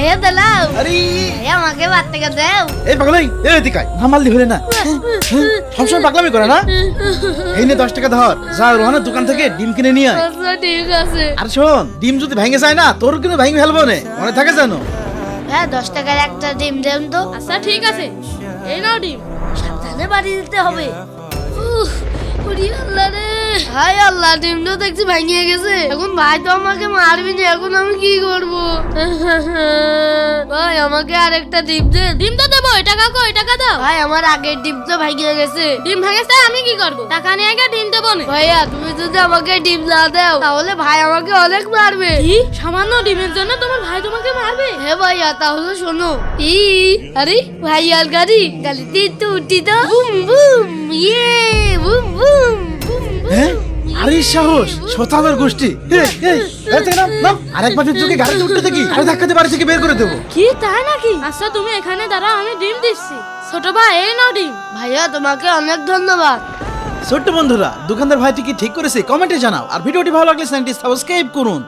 ভাইয়া দাও। আরে ভাইয়া আমাকে ভাত থেকে দাও। এই পাগলাই এই দিকাই হামাল দিলে না সবসময় পাগলামি করে না। এই নে 10 টাকা ধর, যা রোহানের দোকান থেকে ডিম কিনে নিয়ে আয়। আচ্ছা ঠিক আছে। আর শোন, ডিম যদি ভেঙে যায় না তোর কিন্তু ভেঙে ফেলবো না, মনে থাকে জানো। হ্যাঁ 10 টাকার একটা ডিম দেন তো। আচ্ছা ঠিক আছে, এই নাও ডিম। সাবধানে বাড়ি দিতে হবে। ওরে আল্লাহ রে, হায় আল্লাহ, ডিমটা দেখছি ভেঙে গেছে। এখন ভাই তো আমাকে মারবি না, এখন আমি কি করব? ভাই আমাকে আরেকটা ডিম দেন। ডিম তো দেবো, এই টাকা কই, টাকা দাও। ভাই আমার আগের ডিম তো ভেঙে গেছে। ডিম ভেঙেছে, আমি কি করব? টাকা নিয়ে আগে ডিম দেবো না। ভাইয়া তুমি যদি আমাকে ডিম না দাও তাহলে ভাই আমাকে অনেক মারবে। কি সামান্য ডিমের জন্য তোমার ভাই তোমাকে মারবে? হে ভাইয়া তাহলে শোনো। আরে ভাইয়ার গাড়িতে তো উঠি তো। বুম বুম ইয়ে বুম বুম বুম হ্যাঁ আরে সাহস শতাবের গোষ্ঠী। আরেকবার যদি তোকে গাড়িতে উঠতে দেখি আরে ধাক্কাতে বাড়ি থেকে বের করে দেবো। কি তাই নাকি? আচ্ছা তুমি এখানে দাঁড়াও, আমি ডিম দিচ্ছি। ছোট ভাই এই নাও ডিম। ভাইয়া তোমাকে অনেক ধন্যবাদ। ছোট্ট বন্ধুরা, দোকানদার ভাইটি কি ঠিক করেছে কমেন্টে জানাও, আর ভিডিওটি ভালো লাগলে চ্যানেলটি সাবস্ক্রাইব করুন।